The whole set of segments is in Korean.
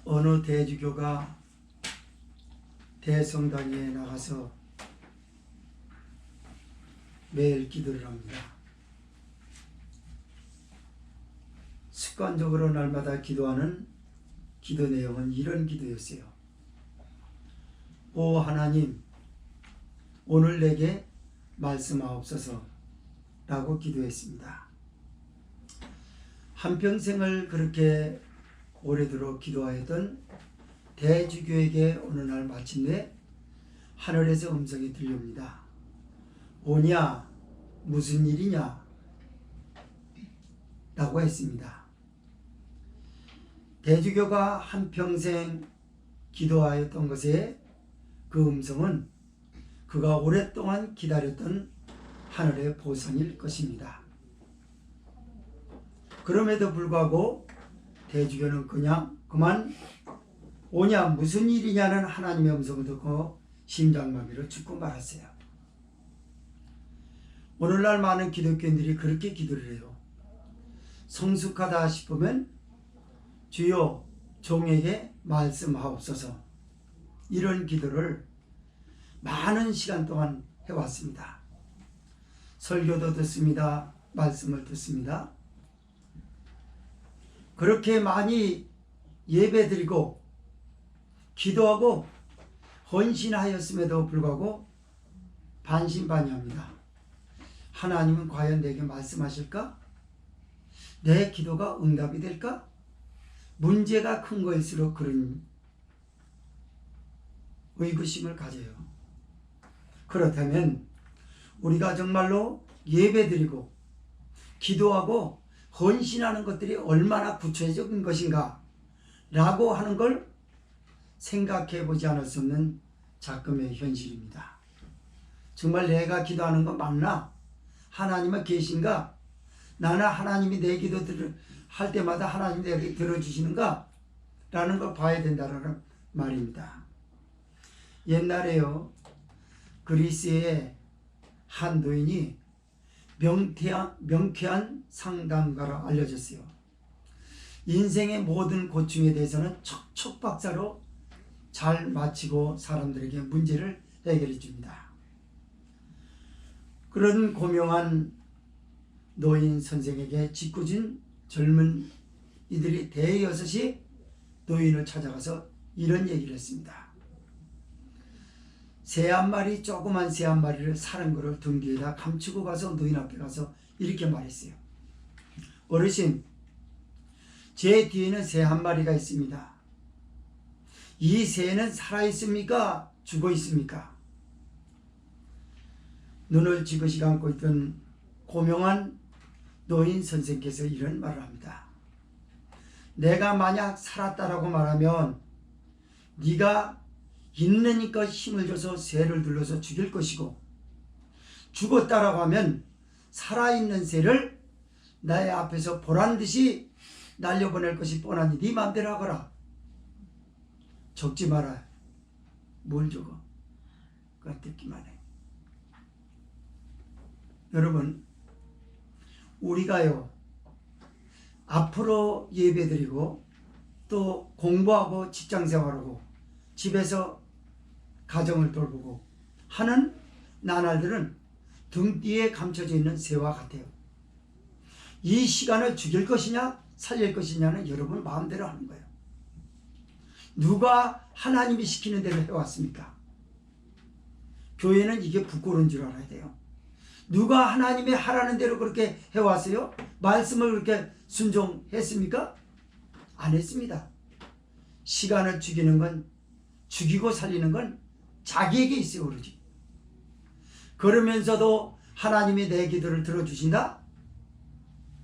어느 대주교가 대성당에 나가서 매일 기도를 합니다. 습관적으로 날마다 기도하는 기도 내용은 이런 기도였어요. 오 하나님, 오늘 내게 말씀하옵소서 라고 기도했습니다. 한평생을 그렇게 오래도록 기도하였던 대주교에게 어느 날 마침내 하늘에서 음성이 들려옵니다. 오냐, 무슨 일이냐 라고 했습니다. 대주교가 한평생 기도하였던 것에 그 음성은 그가 오랫동안 기다렸던 하늘의 보상일 것입니다. 그럼에도 불구하고 대주교는 그만 오냐 무슨 일이냐는 하나님의 음성을 듣고 심장마비로 죽고 말았어요. 오늘날 많은 기독교인들이 그렇게 기도를 해요. 성숙하다 싶으면 주여 종에게 말씀하옵소서, 이런 기도를 많은 시간 동안 해왔습니다. 설교도 듣습니다. 말씀을 듣습니다. 그렇게 많이 예배드리고 기도하고 헌신하였음에도 불구하고 반신반의합니다. 하나님은 과연 내게 말씀하실까? 내 기도가 응답이 될까? 문제가 큰 거일수록 그런 의구심을 가져요. 그렇다면 우리가 정말로 예배드리고 기도하고 헌신하는 것들이 얼마나 구체적인 것인가 라고 하는 걸 생각해 보지 않을 수 없는 작금의 현실입니다. 정말 내가 기도하는 건 맞나? 하나님은 계신가? 나는 하나님이 내 기도 할 때마다 하나님이 내게 들어주시는가? 라는 걸 봐야 된다는 말입니다. 옛날에요, 그리스의 한 노인이 명쾌한 상담가로 알려졌어요. 인생의 모든 고충에 대해서는 척척박사로 잘 마치고 사람들에게 문제를 해결해 줍니다. 그런 고명한 노인 선생에게 짓궂은 젊은 이들이 대여섯이 노인을 찾아가서 이런 얘기를 했습니다. 새 한 마리, 조그만 새 한 마리를 사는 거를 등 뒤에다 감추고 가서 노인 앞에 가서 이렇게 말했어요. 어르신, 제 뒤에는 새 한 마리가 있습니다. 이 새는 살아있습니까? 죽어 있습니까? 눈을 지그시 감고 있던 고명한 노인 선생께서 이런 말을 합니다. 내가 만약 살았다라고 말하면 네가 있으니까 힘을 줘서 새를 눌러서 죽일 것이고, 죽었다라고 하면 살아있는 새를 나의 앞에서 보란듯이 날려보낼 것이 뻔하니 네 맘대로 하거라. 적지 마라. 뭘 적어? 그냥 듣기만 해. 여러분, 우리가요 앞으로 예배드리고 또 공부하고 직장생활하고 집에서 가정을 돌보고 하는 나날들은 등 뒤에 감춰져 있는 새와 같아요. 이 시간을 죽일 것이냐 살릴 것이냐는 여러분 마음대로 하는 거예요. 누가 하나님이 시키는 대로 해왔습니까? 교회는 이게 부끄러운 줄 알아야 돼요. 누가 하나님이 하라는 대로 그렇게 해왔어요? 말씀을 그렇게 순종했습니까? 안 했습니다. 시간을 죽이는 건, 죽이고 살리는 건 자기에게 있어요, 오로지. 그러면서도 하나님이 내 기도를 들어주신다?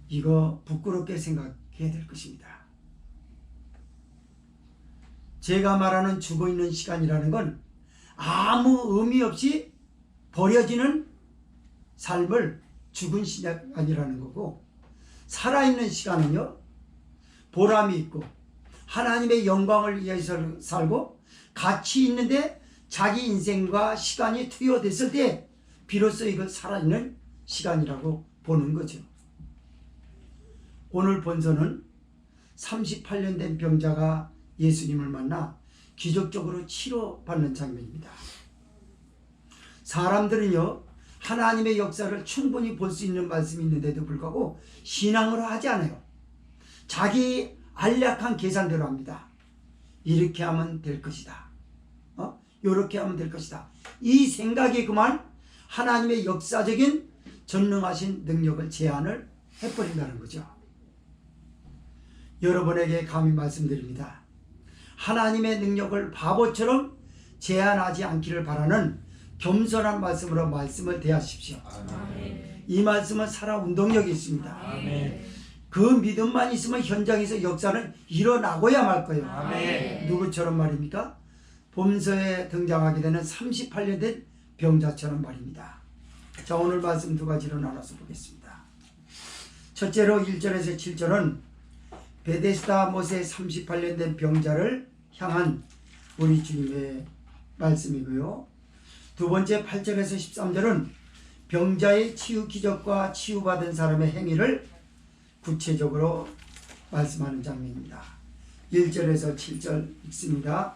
이거 부끄럽게 생각해야 될 것입니다. 제가 말하는 죽어있는 시간이라는 건 아무 의미 없이 버려지는 삶을 죽은 시간이라는 거고, 살아있는 시간은요 보람이 있고 하나님의 영광을 위해서 살고 가치 있는데 자기 인생과 시간이 투여됐을 때 비로소 이걸 살아있는 시간이라고 보는 거죠. 오늘 본서는 38년 된 병자가 예수님을 만나 기적적으로 치료받는 장면입니다. 사람들은요, 하나님의 역사를 충분히 볼 수 있는 말씀이 있는데도 불구하고 신앙으로 하지 않아요. 자기 안락한 계산대로 합니다. 이렇게 하면 될 것이다. 이렇게 하면 될 것이다. 이 생각이 그만 하나님의 역사적인 전능하신 능력을 제한을 해버린다는 거죠. 여러분에게 감히 말씀드립니다. 하나님의 능력을 바보처럼 제한하지 않기를 바라는 겸손한 말씀으로 말씀을 대하십시오. 아멘. 이 말씀은 살아 운동력이 있습니다. 아멘. 그 믿음만 있으면 현장에서 역사는 일어나고야 말 거예요. 아멘. 누구처럼 말입니까? 본서에 등장하게 되는 38년 된 병자처럼 말입니다. 자, 오늘 말씀 두 가지로 나눠서 보겠습니다. 첫째로 1절에서 7절은 베데스다 못에 38년 된 병자를 향한 우리 주님의 말씀이고요. 두 번째 8절에서 13절은 병자의 치유 기적과 치유받은 사람의 행위를 구체적으로 말씀하는 장면입니다. 1절에서 7절 읽습니다.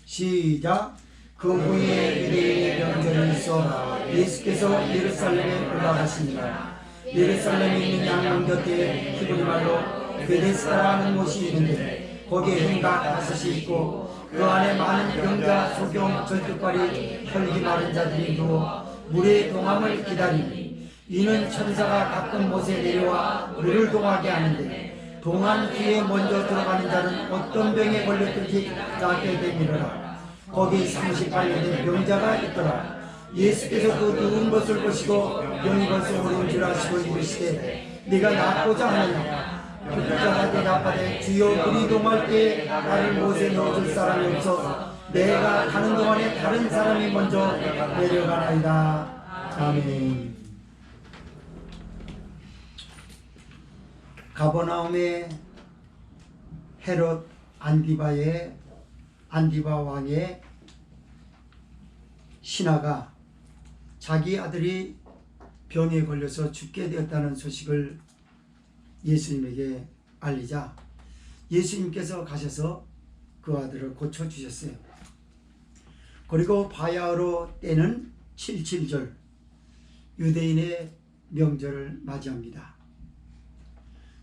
시작. 그 후에 유대인의 명절이 있어 예수께서 예루살렘에 올라가시니라. 예루살렘에 있는 양문 곁에 히브리 말로 베데스다라는 곳이 있는데 거기에 행각 5이 있고 그 안에 많은 병자, 소경, 절뚝발이, 혈기 마른 자들이 누워 물의 동함을 기다리니 이는 천사가 가끔 못에 내려와 물을 동하게 하는데 동한 뒤에 먼저 들어가는 자는 어떤 병에 걸렸든지 낫게 되미르라. 거기 38년 된 병자가 있더라. 예수께서 그 누운 것을 보시고 병이 벌써 오른 줄 아시고 이르시되 네가 낫고자 하느냐. 병자가 대답하되 주여 물이 동할 때에 나를 못에 넣어줄 사람이 없어 내가 가는 동안에 다른 사람이 먼저 내려가나이다. 아멘. 가버나움의 헤롯 안디바 왕의 신하가 자기 아들이 병에 걸려서 죽게 되었다는 소식을 예수님에게 알리자 예수님께서 가셔서 그 아들을 고쳐주셨어요. 그리고 바야흐로 때는 77절 유대인의 명절을 맞이합니다.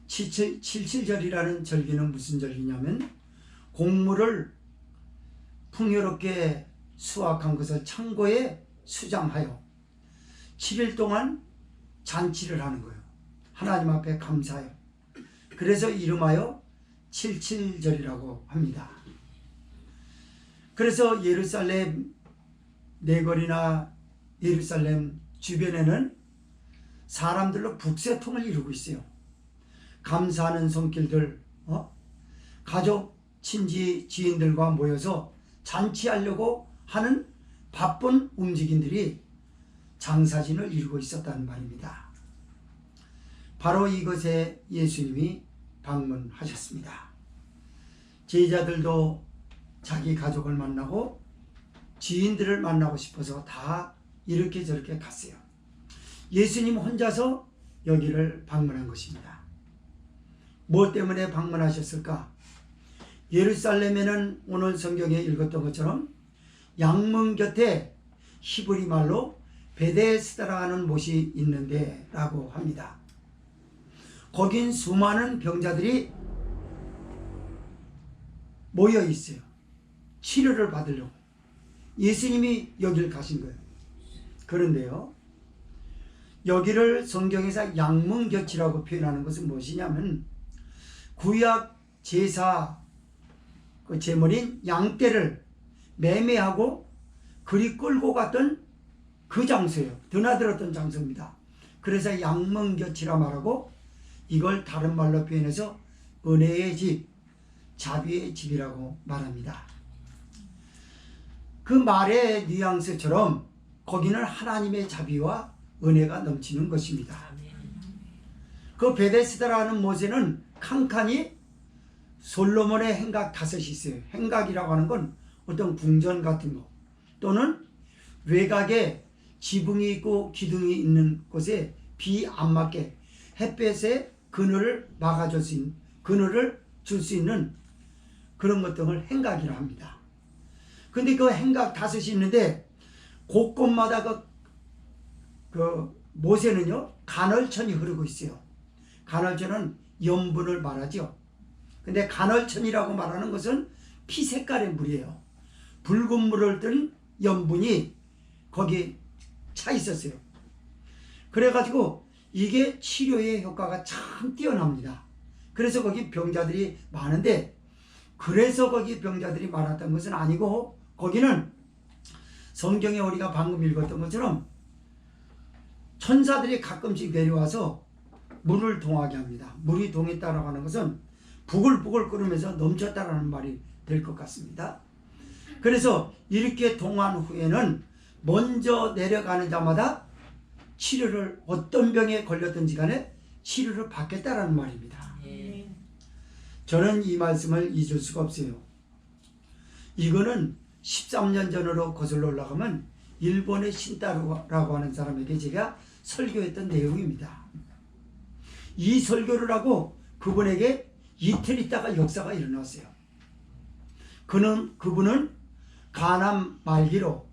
77절이라는 절기는 무슨 절기냐면 곡물을 풍요롭게 수확한 것을 창고에 수장하여 7일 동안 잔치를 하는 거예요. 하나님 앞에 감사해요. 그래서 이름하여 77절이라고 합니다. 그래서 예루살렘 내거리나 예루살렘 주변에는 사람들로 북새통을 이루고 있어요. 감사하는 손길들, 가족, 친지, 지인들과 모여서 잔치하려고 하는 바쁜 움직임들이 장사진을 이루고 있었다는 말입니다. 바로 이것에 예수님이 방문하셨습니다. 제자들도 자기 가족을 만나고 지인들을 만나고 싶어서 다 이렇게 저렇게 갔어요. 예수님 혼자서 여기를 방문한 것입니다. 뭐 때문에 방문하셨을까? 예루살렘에는 오늘 성경에 읽었던 것처럼 양문 곁에 히브리 말로 베데스다라는 못이 있는데 라고 합니다. 거긴 수많은 병자들이 모여 있어요. 치료를 받으려고. 예수님이 여길 가신 거예요. 그런데요, 여기를 성경에서 양문곁이라고 표현하는 것은 무엇이냐면 구약 제사 그 제물인 양떼를 매매하고 그리 끌고 갔던 그 장소예요. 드나들었던 장소입니다. 그래서 양문곁이라 말하고 이걸 다른 말로 표현해서 은혜의 집, 자비의 집이라고 말합니다. 그 말의 뉘앙스처럼 거기는 하나님의 자비와 은혜가 넘치는 것입니다. 그 베데스다라는 못에는 칸칸이 솔로몬의 행각 5이 있어요. 행각이라고 하는 건 어떤 궁전 같은 거 또는 외곽에 지붕이 있고 기둥이 있는 곳에 비 안 맞게 햇볕에 그늘을 막아줄 수 있는, 그늘을 줄 수 있는 그런 것들을 행각이라 합니다. 근데 그 행각 5이 있는데 곳곳마다 그 모세는요 간헐천이 흐르고 있어요. 간헐천은 염분을 말하죠. 근데 간헐천이라고 말하는 것은 피 색깔의 물이에요. 붉은 물을 뜬 염분이 거기 차 있었어요. 그래가지고 이게 치료의 효과가 참 뛰어납니다. 그래서 거기 병자들이 많은데, 그래서 거기 병자들이 많았던 것은 아니고, 거기는 성경에 우리가 방금 읽었던 것처럼 천사들이 가끔씩 내려와서 물을 동하게 합니다. 물이 동했다라고 하는 것은 부글부글 끓으면서 넘쳤다라는 말이 될 것 같습니다. 그래서 이렇게 동한 후에는 먼저 내려가는 자마다 치료를, 어떤 병에 걸렸든지 간에 치료를 받겠다라는 말입니다. 저는 이 말씀을 잊을 수가 없어요. 이거는 13년 전으로 거슬러 올라가면 일본의 신따루라고 하는 사람에게 제가 설교했던 내용입니다. 이 설교를 하고 그분에게 이틀 있다가 역사가 일어났어요. 그분은 간암 말기로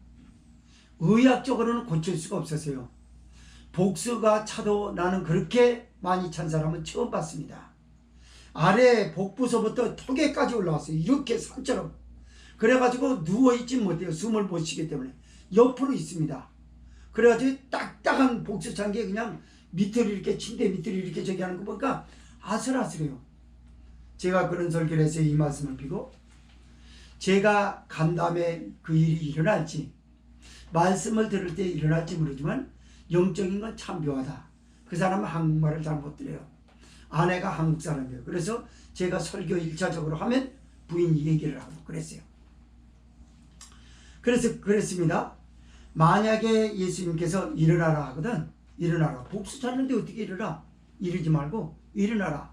의학적으로는 고칠 수가 없었어요. 복수가 차도 나는 그렇게 많이 찬 사람은 처음 봤습니다. 아래 복부서부터 턱에까지 올라왔어요. 이렇게 산처럼. 그래가지고 누워있지 못해요. 숨을 못 쉬기 때문에. 옆으로 있습니다. 그래가지고 딱딱한 복수 찬 게 그냥 밑으로 이렇게, 침대 밑으로 이렇게 저기 하는 거 보니까 아슬아슬해요. 제가 그런 설교를 했어요. 이 말씀을 비고. 제가 간 다음에 그 일이 일어날지, 말씀을 들을 때 일어날지 모르지만 영적인 건 참 묘하다. 그 사람은 한국말을 잘 못 들어요. 아내가 한국 사람이에요. 그래서 제가 설교 1차적으로 하면 부인이 얘기를 하고 그랬어요. 그래서 그랬습니다. 만약에 예수님께서 일어나라 하거든, 일어나라. 복수 찾는데 어떻게 일어나? 이러지 말고 일어나라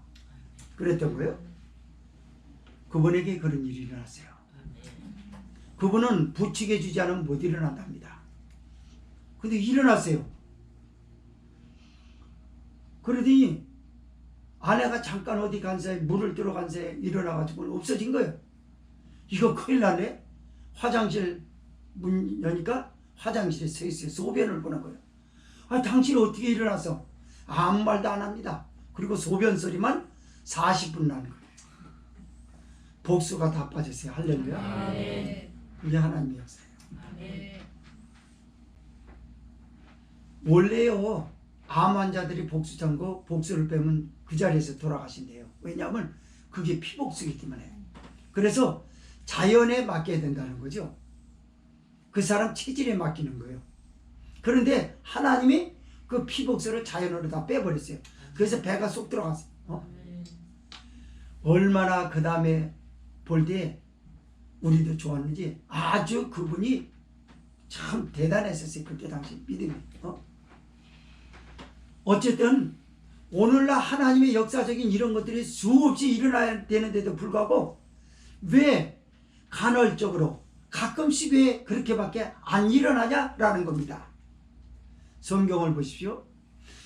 그랬던 거예요. 그분에게 그런 일이 일어났어요. 그분은 부추겨 주지 않으면 못 일어난답니다. 근데 일어났어요. 그러더니 아내가 잠깐 어디 간 사이, 물을 뜨러 간 사이 일어나가지고 없어진 거예요. 이거 큰일 나네. 화장실 문 여니까 화장실에 서 있어요. 소변을 보는 거예요. 아, 당신 어떻게 일어났어? 아무 말도 안 합니다. 그리고 소변 소리만 40분 나는 거예요. 복수가 다 빠졌어요. 할렐루야. 이게 하나님의 역사예요. 원래요, 암 환자들이 복수 참고 복수를 빼면 그 자리에서 돌아가신대요. 왜냐하면 그게 피복수이기 때문에. 그래서 자연에 맡겨야 된다는 거죠. 그 사람 체질에 맡기는 거예요. 그런데 하나님이 그 피복수를 자연으로 다 빼버렸어요. 그래서 배가 쏙 들어갔어요. 얼마나 그 다음에 볼 때 우리도 좋았는지, 아주 그분이 참 대단했었어요. 그때 당시 믿음이. 어쨌든 오늘날 하나님의 역사적인 이런 것들이 수없이 일어나야 되는데도 불구하고 왜 간헐적으로 가끔씩 왜 그렇게밖에 안 일어나냐라는 겁니다. 성경을 보십시오.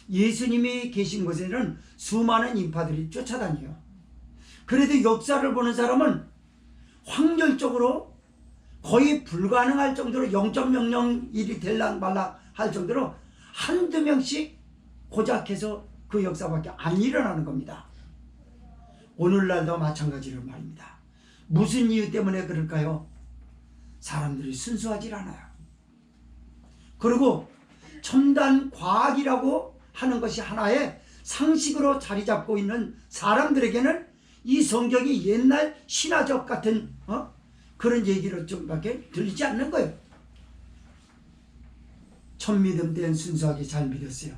예수님이 계신 곳에는 수많은 인파들이 쫓아다녀요. 그래도 역사를 보는 사람은 확률적으로 거의 불가능할 정도로 0.001이 될랑 말랑 할 정도로 한두 명씩 고작해서 그 역사밖에 안 일어나는 겁니다. 오늘날도 마찬가지로 말입니다. 무슨 이유 때문에 그럴까요? 사람들이 순수하지 않아요. 그리고 첨단 과학이라고 하는 것이 하나의 상식으로 자리 잡고 있는 사람들에게는 이 성경이 옛날 신화적 같은 그런 얘기로 좀밖에 들리지 않는 거예요. 천믿음 때는 순수하게 잘 믿었어요.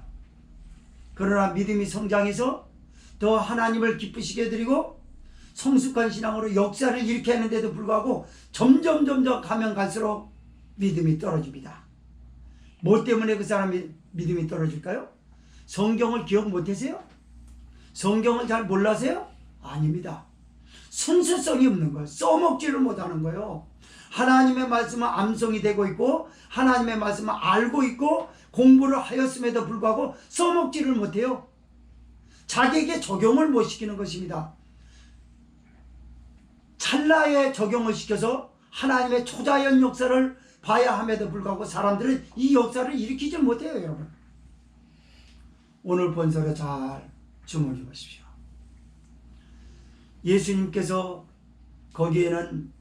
그러나 믿음이 성장해서 더 하나님을 기쁘시게 해드리고 성숙한 신앙으로 역사를 일으켜 하는데도 불구하고 점점 가면 갈수록 믿음이 떨어집니다. 뭐 때문에 그 사람이 믿음이 떨어질까요? 성경을 기억 못하세요? 성경을 잘 몰라세요? 아닙니다. 순수성이 없는 거예요. 써먹지를 못하는 거예요. 하나님의 말씀은 암송이 되고 있고 하나님의 말씀은 알고 있고 공부를 하였음에도 불구하고 써먹지를 못해요. 자기에게 적용을 못 시키는 것입니다. 찰나에 적용을 시켜서 하나님의 초자연 역사를 봐야 함에도 불구하고 사람들은 이 역사를 일으키지 못해요, 여러분. 오늘 본설에 잘 주목해 보십시오. 예수님께서 거기에는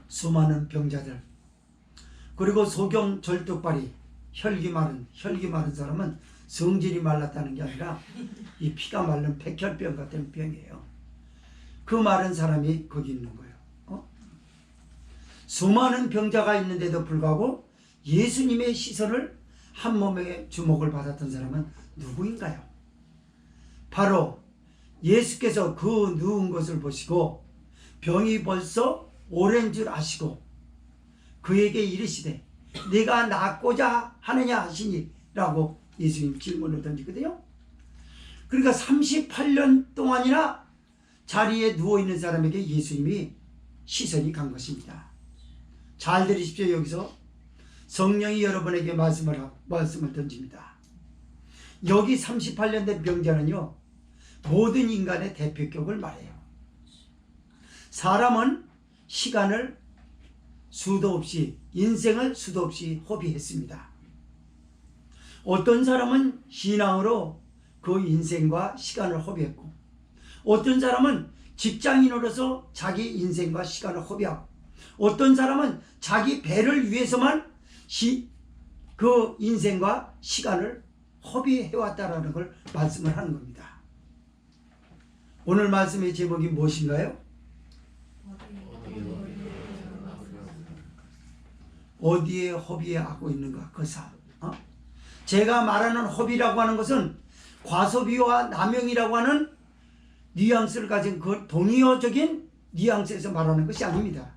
수많은 병자들, 그리고 소경 절뚝발이 혈기 마른 사람은 성질이 말랐다는 게 아니라 이 피가 마른 백혈병 같은 병이에요. 그 마른 사람이 거기 있는 거예요. 수많은 병자가 있는데도 불구하고 예수님의 시선을 한 몸에 주목을 받았던 사람은 누구인가요? 바로 예수께서 그 누운 것을 보시고 병이 벌써 오랜 줄 아시고 그에게 이르시되 네가 낫고자 하느냐 하시니 라고 예수님 질문을 던지거든요. 그러니까 38년 동안이나 자리에 누워있는 사람에게 예수님이 시선이 간 것입니다. 잘 들으십시오. 여기서 성령이 여러분에게 말씀을 던집니다. 여기 38년 된 병자는요, 모든 인간의 대표격을 말해요. 사람은 시간을 수도 없이, 인생을 수도 없이 허비했습니다. 어떤 사람은 신앙으로 그 인생과 시간을 허비했고, 어떤 사람은 직장인으로서 자기 인생과 시간을 허비하고, 어떤 사람은 자기 배를 위해서만 그 인생과 시간을 허비해왔다라는 걸 말씀을 하는 겁니다. 오늘 말씀의 제목이 무엇인가요? 어디에 허비하고 있는가? 그 삶. 제가 말하는 허비라고 하는 것은 과소비와 남용이라고 하는 뉘앙스를 가진 그 동의어적인 뉘앙스에서 말하는 것이 아닙니다.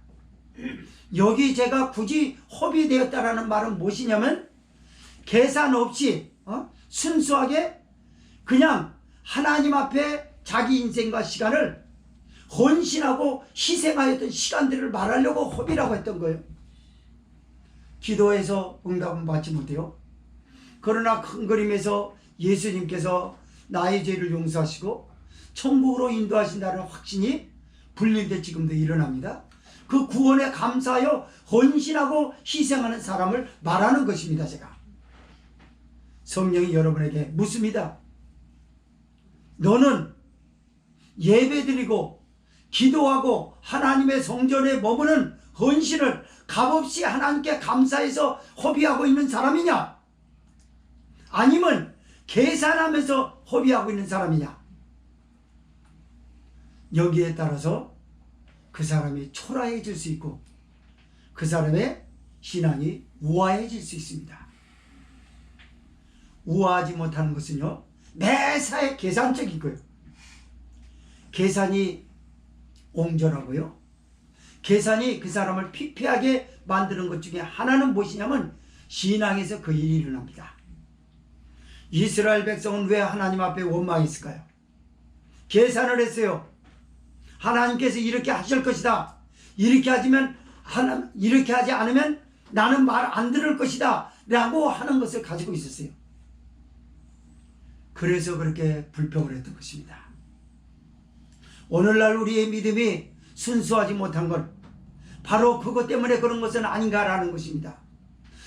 여기 제가 굳이 허비되었다라는 말은 무엇이냐면 계산 없이 순수하게 그냥 하나님 앞에 자기 인생과 시간을 헌신하고 희생하였던 시간들을 말하려고 허비라고 했던 거예요. 기도해서 응답은 받지 못해요. 그러나 큰 그림에서 예수님께서 나의 죄를 용서하시고 천국으로 인도하신다는 확신이 불릴 때 지금도 일어납니다. 그 구원에 감사하여 헌신하고 희생하는 사람을 말하는 것입니다. 제가 성령이 여러분에게 묻습니다. 너는 예배드리고 기도하고 하나님의 성전에 머무는 헌신을 값없이 하나님께 감사해서 허비하고 있는 사람이냐? 아니면 계산하면서 허비하고 있는 사람이냐? 여기에 따라서 그 사람이 초라해질 수 있고 그 사람의 신앙이 우아해질 수 있습니다. 우아하지 못하는 것은요, 매사에 계산적인 거예요. 계산이 옹졸하고요, 계산이 그 사람을 피폐하게 만드는 것 중에 하나는 무엇이냐면 신앙에서 그 일이 일어납니다. 이스라엘 백성은 왜 하나님 앞에 원망했을까요? 계산을 했어요. 하나님께서 이렇게 하실 것이다. 이렇게 하지 않으면 나는 말 안 들을 것이다 라고 하는 것을 가지고 있었어요. 그래서 그렇게 불평을 했던 것입니다. 오늘날 우리의 믿음이 순수하지 못한 건 바로 그것 때문에 그런 것은 아닌가라는 것입니다.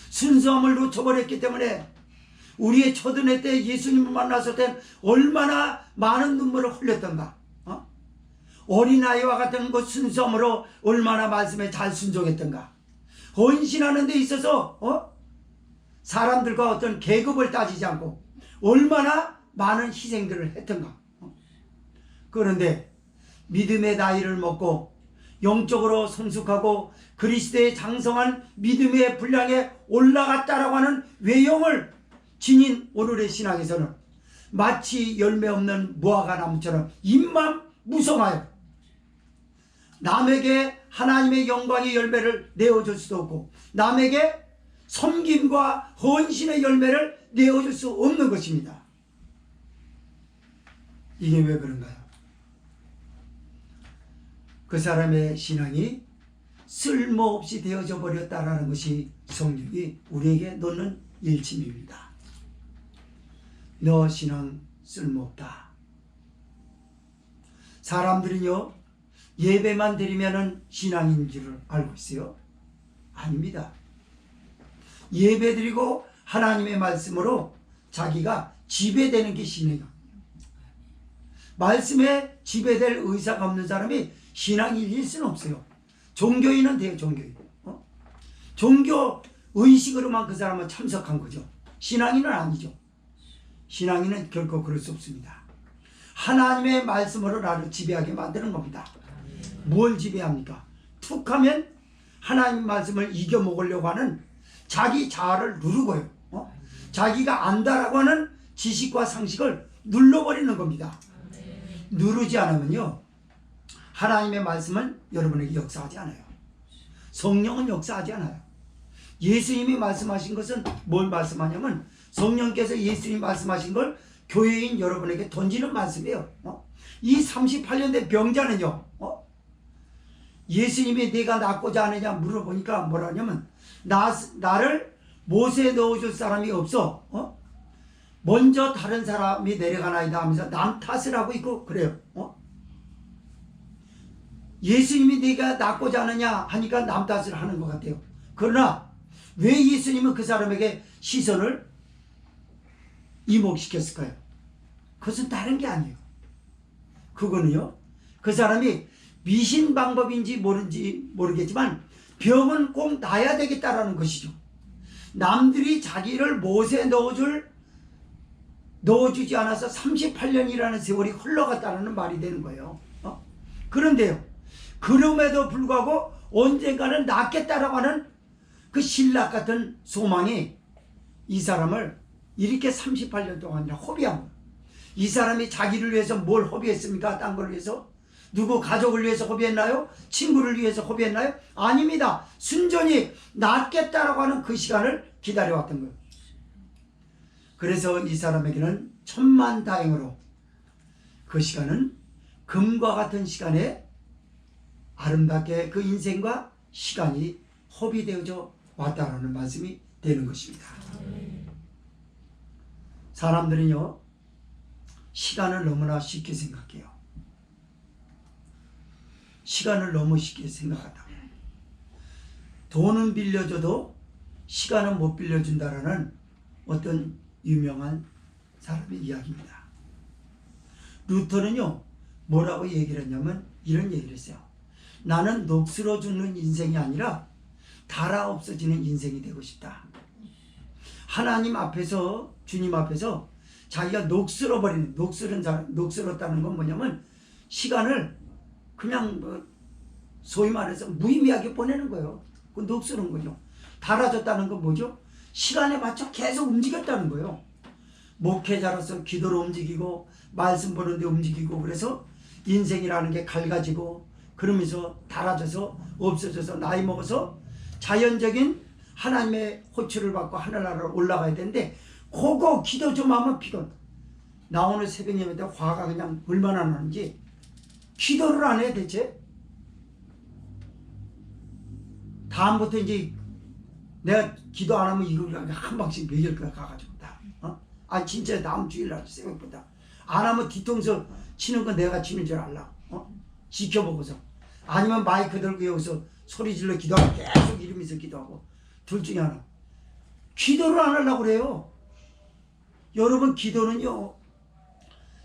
순수함을 놓쳐버렸기 때문에 우리의 초등회 때 예수님을 만났을 때 얼마나 많은 눈물을 흘렸던가. 어린아이와 같은 그 순수함으로 얼마나 말씀에 잘 순종했던가. 헌신하는 데 있어서 사람들과 어떤 계급을 따지지 않고 얼마나 많은 희생들을 했던가. 그런데 믿음의 나이를 먹고 영적으로 성숙하고 그리스도의 장성한 믿음의 분량에 올라갔다라고 하는 외형을 지닌 오늘의 신앙에서는 마치 열매 없는 무화과 나무처럼 입만 무성하여 남에게 하나님의 영광의 열매를 내어줄 수도 없고 남에게 섬김과 헌신의 열매를 내어줄 수 없는 것입니다. 이게 왜 그런가요? 그 사람의 신앙이 쓸모없이 되어져 버렸다라는 것이 성령이 우리에게 놓는 일침입니다. 너 신앙 쓸모없다. 사람들은요, 예배만 드리면은 신앙인 줄을 알고 있어요? 아닙니다. 예배 드리고 하나님의 말씀으로 자기가 지배되는 게 신앙이에요. 말씀에 지배될 의사가 없는 사람이 신앙인일 수는 없어요. 종교인은 돼요, 종교인. 종교 의식으로만 그 사람은 참석한 거죠. 신앙인은 아니죠. 신앙인은 결코 그럴 수 없습니다. 하나님의 말씀으로 나를 지배하게 만드는 겁니다. 뭘 지배합니까? 툭 하면 하나님 말씀을 이겨먹으려고 하는 자기 자아를 누르고요. 자기가 안다라고 하는 지식과 상식을 눌러버리는 겁니다. 누르지 않으면요, 하나님의 말씀은 여러분에게 역사하지 않아요. 성령은 역사하지 않아요. 예수님이 말씀하신 것은 뭘 말씀하냐면 성령께서 예수님이 말씀하신 걸 교회인 여러분에게 던지는 말씀이에요. 이 38년 된 병자는요, 예수님이 내가 낫고자 하느냐 물어보니까 뭐라냐면 나를 못에 넣어줄 사람이 없어. 먼저 다른 사람이 내려가나이다 하면서 남 탓을 하고 있고 그래요. 예수님이 네가 낫고자 하느냐 하니까 남 탓을 하는 것 같아요. 그러나 왜 예수님은 그 사람에게 시선을 이목시켰을까요? 그것은 다른 게 아니에요. 그거는요, 그 사람이 미신 방법인지 모르겠지만 병은 꼭 나야 되겠다라는 것이죠. 남들이 자기를 못에 넣어주지 않아서 38년이라는 세월이 흘러갔다는 말이 되는 거예요. 그런데요, 그럼에도 불구하고 언젠가는 낫겠다라고 하는 그 신락 같은 소망이 이 사람을 이렇게 38년 동안이나 허비한 거예요. 이 사람이 자기를 위해서 뭘 허비했습니까? 딴 걸 위해서? 누구 가족을 위해서 허비했나요? 친구를 위해서 허비했나요? 아닙니다. 순전히 낫겠다라고 하는 그 시간을 기다려왔던 거예요. 그래서 이 사람에게는 천만다행으로 그 시간은 금과 같은 시간에 아름답게 그 인생과 시간이 허비되어져 왔다라는 말씀이 되는 것입니다. 사람들은요, 시간을 너무나 쉽게 생각해요. 시간을 너무 쉽게 생각한다고. 돈은 빌려줘도 시간은 못 빌려준다라는 어떤 유명한 사람의 이야기입니다. 루터는요, 뭐라고 얘기를 했냐면 이런 얘기를 했어요. 나는 녹슬어 죽는 인생이 아니라 닳아 없어지는 인생이 되고 싶다. 하나님 앞에서, 주님 앞에서 자기가 녹슬었다는 건 뭐냐면 시간을 그냥 소위 말해서 무의미하게 보내는 거예요. 그 녹슬은 거죠. 닳아졌다는 건 뭐죠? 시간에 맞춰 계속 움직였다는 거예요. 목회자로서 기도로 움직이고 말씀 보는데 움직이고, 그래서 인생이라는 게 갈가지고 그러면서 닳아져서 없어져서 나이 먹어서 자연적인 하나님의 호출을 받고 하늘나라로 올라가야 되는데, 그거 기도 좀 하면 피곤. 나 오늘 새벽 예배 때 화가 그냥 얼마나 나는지, 기도를 안 해 대체? 다음부터 이제 내가 기도 안 하면 이걸 한 방씩 매일 가가지고 다. 진짜 다음 주일날 새벽보다 안 하면 뒤통수 치는 건 내가 치는 줄 알라. 지켜보고서. 아니면 마이크 들고 여기서 소리 질러 기도하고 계속 이러면서 기도하고. 둘 중에 하나. 기도를 안 하려고 그래요. 여러분, 기도는요,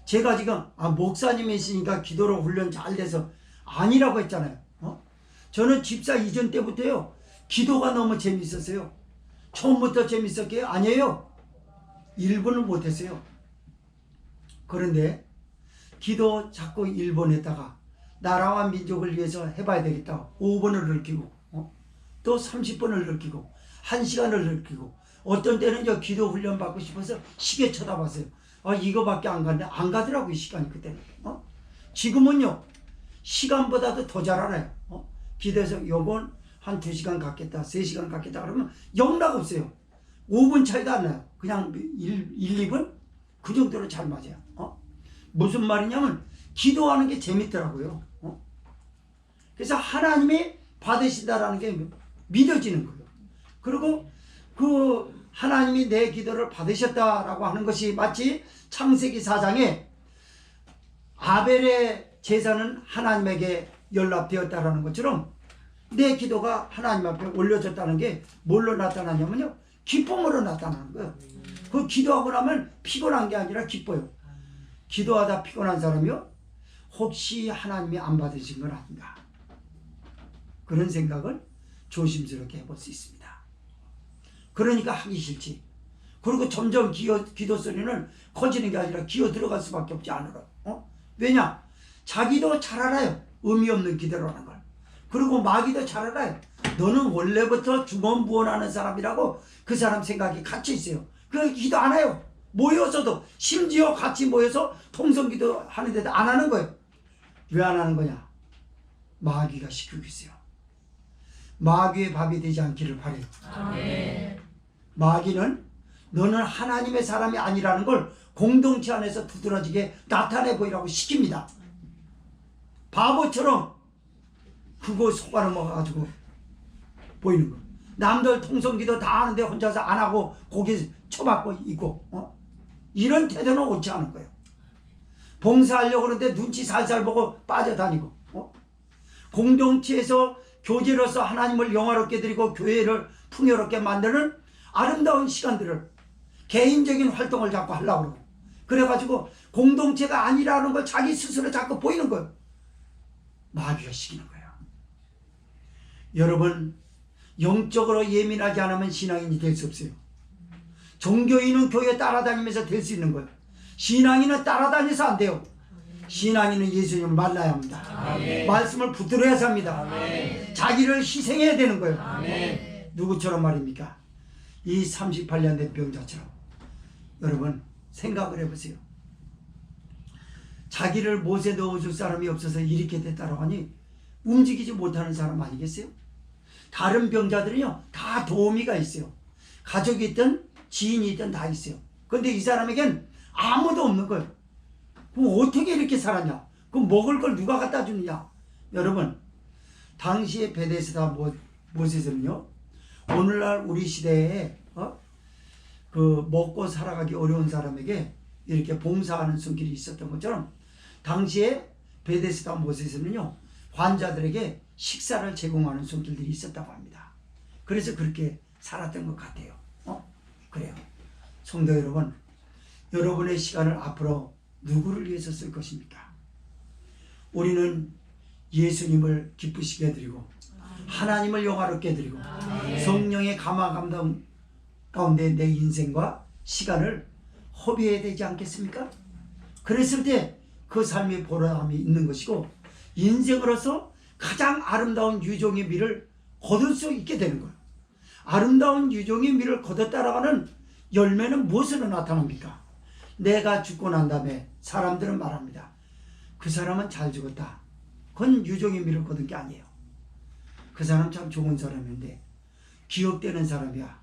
제가 지금 목사님이 있으니까 기도로 훈련 잘 돼서 아니라고 했잖아요. 저는 집사 이전 때부터요, 기도가 너무 재밌었어요. 처음부터 재밌었게요? 아니에요. 1분을 못했어요. 그런데 기도 자꾸 1번 했다가 나라와 민족을 위해서 해봐야 되겠다 5번을 느끼고, 또 30번을 느끼고 1시간을 느끼고, 어떤 때는 기도 훈련 받고 싶어서 시계 쳐다봤어요. 이거밖에 안 갔네. 안 가더라고요, 시간이 그때는. 지금은요, 시간보다도 더 잘 알아요. 기도해서 요번 한 2시간 갔겠다, 3시간 갔겠다 그러면 영락 없어요. 5분 차이도 안 나요. 그냥 1, 2분? 그 정도로 잘 맞아요. 무슨 말이냐면 기도하는 게 재밌더라고요. 그래서 하나님이 받으신다라는 게 믿어지는 거예요. 그리고 그 하나님이 내 기도를 받으셨다라고 하는 것이 마치 창세기 4장에 아벨의 제사는 하나님에게 연락되었다라는 것처럼 내 기도가 하나님 앞에 올려졌다는 게 뭘로 나타나냐면요, 기쁨으로 나타나는 거예요. 그 기도하고 나면 피곤한 게 아니라 기뻐요. 기도하다 피곤한 사람이요, 혹시 하나님이 안 받으신 건 아닌가, 그런 생각을 조심스럽게 해볼 수 있습니다. 그러니까 하기 싫지. 그리고 점점 기도 소리는 커지는 게 아니라 기어 들어갈 수밖에 없지 않으러. 왜냐? 자기도 잘 알아요, 의미 없는 기도라는 걸. 그리고 마귀도 잘 알아요. 너는 원래부터 중언부언하는 사람이라고 그 사람 생각이 같이 있어요. 그 기도 안 해요. 모여서도, 심지어 같이 모여서 통성기도 하는데도 안 하는 거예요. 왜 안 하는 거냐? 마귀가 시키고 있어요. 마귀의 밥이 되지 않기를 바라요. 아멘. 마귀는 너는 하나님의 사람이 아니라는 걸 공동체 안에서 두드러지게 나타내 보이라고 시킵니다. 바보처럼 그거 속아를 먹어가지고 보이는 거. 남들 통성기도 다 하는데 혼자서 안 하고 고개 쳐박고 있고, 이런 태도는 옳지 않은 거예요. 봉사하려고 그러는데 눈치 살살 보고 빠져다니고, 공동체에서 교제로서 하나님을 영화롭게 드리고 교회를 풍요롭게 만드는 아름다운 시간들을 개인적인 활동을 자꾸 하려고 그러고, 그래가지고 공동체가 아니라는 걸 자기 스스로 자꾸 보이는 거예요. 마귀가 시키는 거예요. 여러분, 영적으로 예민하지 않으면 신앙인이 될 수 없어요. 종교인은 교회 따라다니면서 될 수 있는 거예요. 신앙인은 따라다녀서 안 돼요. 신앙인은 예수님을 만나야 합니다. 아멘. 말씀을 붙들어야 합니다. 아멘. 자기를 희생해야 되는 거예요. 아멘. 누구처럼 말입니까? 이 38년 된 병자처럼. 여러분, 생각을 해보세요. 자기를 못에 넣어줄 사람이 없어서 이렇게 됐다고 하니 움직이지 못하는 사람 아니겠어요? 다른 병자들은요, 다 도우미가 있어요. 가족이 있든 지인이 있든 다 있어요. 그런데 이 사람에겐 아무도 없는 거예요. 그럼 어떻게 이렇게 살았냐? 그럼 먹을 걸 누가 갖다 주느냐? 여러분, 당시에 베데스다 못에서는요, 오늘날 우리 시대에 그 먹고 살아가기 어려운 사람에게 이렇게 봉사하는 손길이 있었던 것처럼, 당시에 베데스다 못에서는요, 환자들에게 식사를 제공하는 손길들이 있었다고 합니다. 그래서 그렇게 살았던 것 같아요. 그래요. 성도 여러분, 여러분의 시간을 앞으로 누구를 위해서 쓸 것입니까? 우리는 예수님을 기쁘시게 해드리고, 하나님을 영화롭게 해드리고, 성령의 감화 감동 가운데 내 인생과 시간을 허비해야 되지 않겠습니까? 그랬을 때 그 삶의 보람이 있는 것이고, 인생으로서 가장 아름다운 유종의 미를 거둘 수 있게 되는 거예요. 아름다운 유종의 미를 거뒀다라고 하는 열매는 무엇으로 나타납니까? 내가 죽고 난 다음에 사람들은 말합니다. 그 사람은 잘 죽었다. 그건 유종의 미를 거둔 게 아니에요. 그 사람 참 좋은 사람인데, 기억되는 사람이야.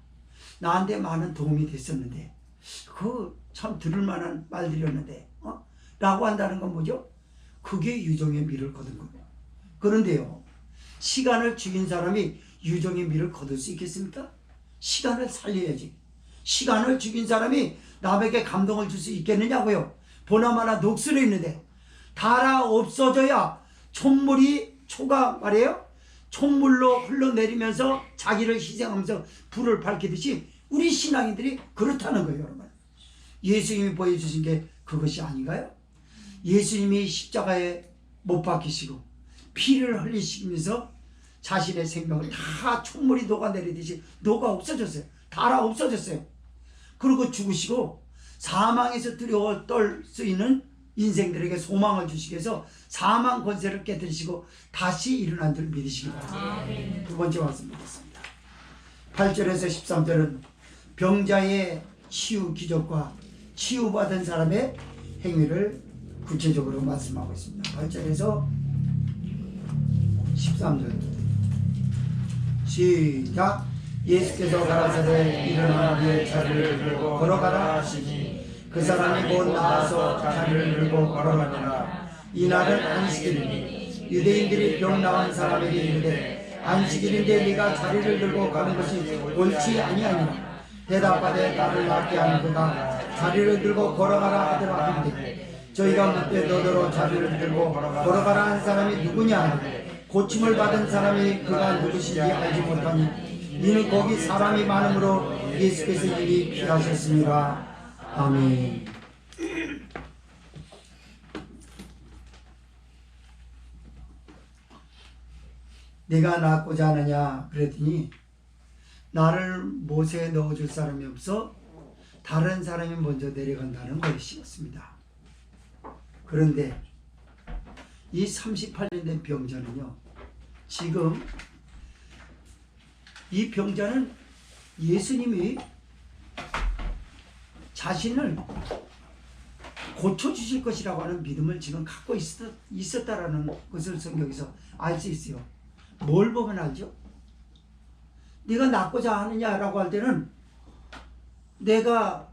나한테 많은 도움이 됐었는데, 그 참 들을 만한 말들이었는데, 라고 한다는 건 뭐죠? 그게 유종의 미를 거둔 거예요. 그런데요, 시간을 죽인 사람이 유종의 미를 거둘 수 있겠습니까? 시간을 살려야지. 시간을 죽인 사람이 남에게 감동을 줄 수 있겠느냐고요. 보나마나 녹슬어 있는데 달아 없어져야 초가 말이에요, 촛물로 흘러내리면서 자기를 희생하면서 불을 밝히듯이 우리 신앙인들이 그렇다는 거예요. 여러분, 예수님이 보여주신 게 그것이 아닌가요? 예수님이 십자가에 못 박히시고 피를 흘리시면서 자신의 생명을 다 촛물이 녹아내리듯이 녹아 없어졌어요. 달아 없어졌어요. 그리고 죽으시고 사망에서 두려워 떨 수 있는 인생들에게 소망을 주시기 위해서 사망 권세를 깨뜨리시고 다시 일어난 줄 믿으시기 바랍니다. 두 번째 말씀 드리겠습니다. 8절에서 13절은 병자의 치유 기적과 치유받은 사람의 행위를 구체적으로 말씀하고 있습니다. 8절에서 13절 시작. 예수께서 가라사대 일어나 네 자리를 들고 걸어가라 하시니 그 사람이 곧 나와서 자리를 들고 걸어가니라. 이날은 안식일이니 유대인들이 병 나은 사람에게 이르되 안식일인데 네가 자리를 들고 가는 것이 옳지 아니하니라. 대답하되 나를 낫게 하는 그가 자리를 들고 걸어가라 하더라 하는데 저희 가운데 너더러 자리를 들고 걸어가라 한 사람이 누구냐? 고침을 받은 사람이 그가 누구신지 알지 못하니 이는 거기 사람이 많으므로 예수께서 이미 피하셨습니다. 아멘. 네가 낫고자 하느냐 그랬더니 나를 못에 넣어줄 사람이 없어 다른 사람이 먼저 내려간다는 것이었습니다. 그런데 이 38년 된 병자는요, 지금 이 병자는 예수님이 자신을 고쳐주실 것이라고 하는 믿음을 지금 갖고 있었다라는 것을 성경에서 알 수 있어요. 뭘 보면 알죠? 네가 낫고자 하느냐라고 할 때는 내가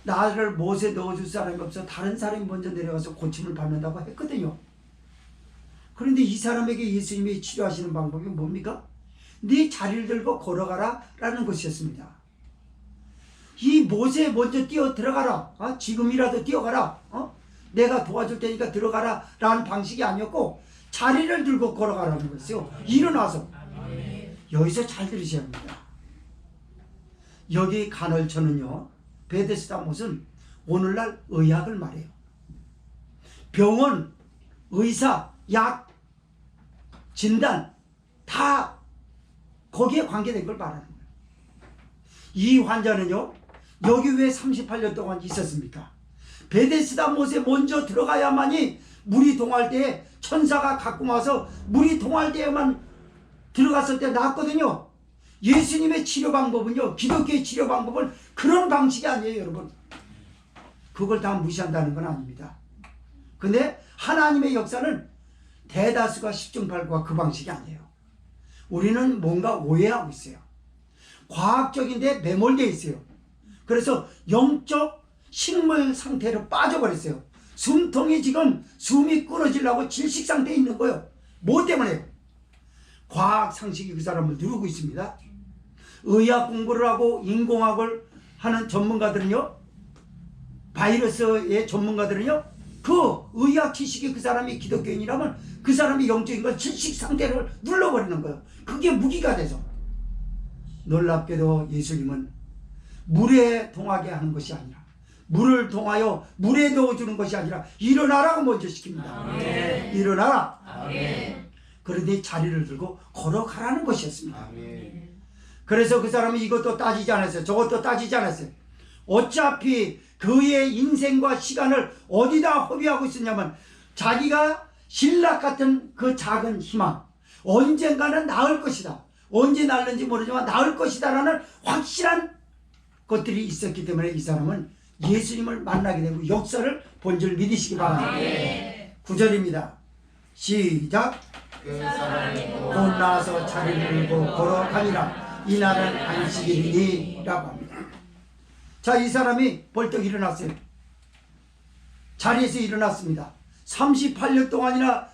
나를 못에 넣어줄 사람이 없어 다른 사람이 먼저 내려가서 고침을 받는다고 했거든요. 그런데 이 사람에게 예수님이 치료하시는 방법이 뭡니까? 네 자리를 들고 걸어가라 라는 것이었습니다. 이 못에 먼저 뛰어 들어가라. 지금이라도 뛰어가라. 내가 도와줄 테니까 들어가라 라는 방식이 아니었고 자리를 들고 걸어가라는 것이요. 일어나서. 여기서 잘 들으셔야 합니다. 여기 간헐천은요, 베데스다 못은 오늘날 의학을 말해요. 병원, 의사, 약, 진단 다 거기에 관계된 걸 말하는 거예요. 이 환자는요, 여기 왜 38년 동안 있었습니까? 베데스다 못에 먼저 들어가야만이 물이 동할 때에 천사가 갖고 와서 물이 동할 때에만 들어갔을 때 낫거든요. 예수님의 치료 방법은요, 기독교의 치료 방법은 그런 방식이 아니에요, 여러분. 그걸 다 무시한다는 건 아닙니다. 근데 하나님의 역사는 대다수가 10중 8구가 그 방식이 아니에요. 우리는 뭔가 오해하고 있어요. 과학적인데 매몰되어 있어요. 그래서 영적 식물 상태로 빠져버렸어요. 숨통이 지금 숨이 끊어지려고 질식 상태에 있는 거예요. 뭐 때문에요? 과학 상식이 그 사람을 누르고 있습니다. 의학 공부를 하고 인공학을 하는 전문가들은요, 바이러스의 전문가들은요, 그 의학 지식이 그 사람이 기독교인이라면 그 사람이 영적인 걸 질식 상태를 눌러버리는 거예요. 그게 무기가 돼서. 놀랍게도 예수님은 물에 동하게 하는 것이 아니라, 물을 통하여 물에 넣어주는 것이 아니라 일어나라고 먼저 시킵니다. 아멘. 일어나라. 아멘. 그런데 자리를 들고 걸어가라는 것이었습니다. 아멘. 그래서 그 사람이 이것도 따지지 않았어요. 저것도 따지지 않았어요. 어차피 그의 인생과 시간을 어디다 허비하고 있었냐면 자기가 신락 같은 그 작은 희망, 언젠가는 나을 것이다. 언제 나을는지 모르지만 나을 것이다 라는 확실한 것들이 있었기 때문에 이 사람은 예수님을 만나게 되고 역사를 본 줄 믿으시기 바랍니다. 네. 9절입니다. 시작. 그 사람이 곧 나와서 자리를 들고 걸어가니라. 이날은 안식일이니 라고 합니다. 자, 이 사람이 벌떡 일어났어요. 자리에서 일어났습니다. 38년 동안이나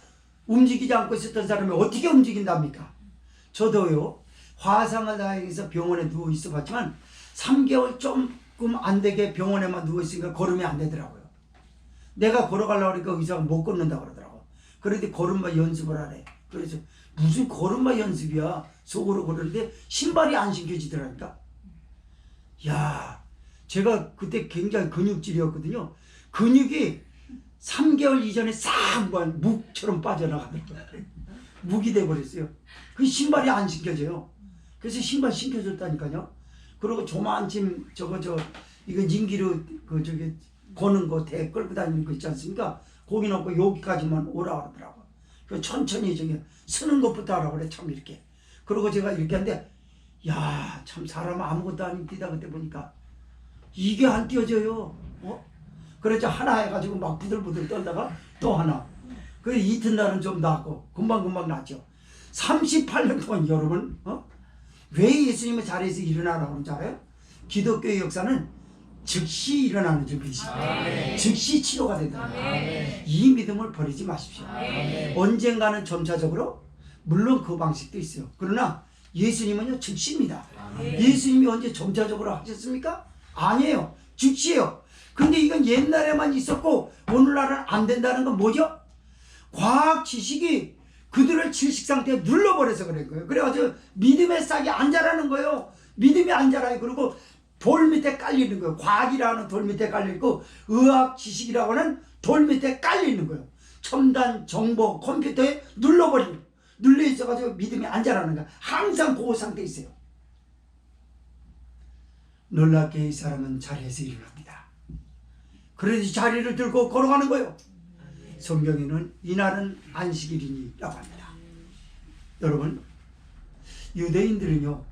움직이지 않고 있었던 사람이 어떻게 움직인답니까? 저도요, 화상을 당해서 병원에 누워 있어 봤지만 3개월 조금 안 되게 병원에만 누워 있으니까 걸음이 안 되더라고요. 내가 걸어가려고 하니까 의사가 못 걷는다고 그러더라고. 그런데 걸음마 연습을 하래. 그래서 무슨 걸음마 연습이야. 속으로 걸었는데 신발이 안 신겨지더라니까. 야, 제가 그때 굉장히 근육질이었거든요. 근육이 3개월 이전에 싹 묵처럼 빠져나가더라고요. 묵이 돼버렸어요. 그 신발이 안 신겨져요. 그래서 신발 신겨줬다니까요. 그리고 조만침 이거 징기로 거는 거 대 끌고 다니는 거 있지 않습니까? 거기 놓고 여기까지만 오라 그러더라고. 그 천천히 서는 것부터 하라고 그래, 참 이렇게. 그리고 제가 이렇게 하는데, 야, 참 사람 아무것도 아닌 뛰다 그때 보니까 이게 안 뛰어져요. 그래서 하나 해가지고 막 부들부들 떨다가 또 하나. 그래서 이튿날은 좀 낫고 금방금방 낫죠. 38년 동안 여러분, 왜 예수님의 자리에서 일어나라고 하는지 알아요? 기독교의 역사는 즉시 일어나는 줄 믿으시고 즉시 치료가 된다. 이 믿음을 버리지 마십시오. 언젠가는 점차적으로, 물론 그 방식도 있어요. 그러나 예수님은요, 즉시입니다. 예수님이 언제 점차적으로 하셨습니까? 아니에요. 즉시예요. 근데 이건 옛날에만 있었고 오늘날은 안 된다는 건 뭐죠? 과학 지식이 그들을 질식 상태에 눌러버려서 그런 거예요. 그래가지고 믿음의 싹이 안 자라는 거예요. 믿음이 안 자라요. 그리고 돌 밑에 깔리는 거예요. 과학이라는 돌 밑에 깔려있고 의학 지식이라고 하는 돌 밑에 깔리는 거예요. 첨단 정보 컴퓨터에 눌러 있어가지고 믿음이 안 자라는 거야. 항상 그 상태에 있어요. 놀랍게 이 사람은 자리에서 일어납니다. 그래서 자리를 들고 걸어가는 거예요. 성경에는 이날은 안식일이라고 합니다. 여러분, 유대인들은요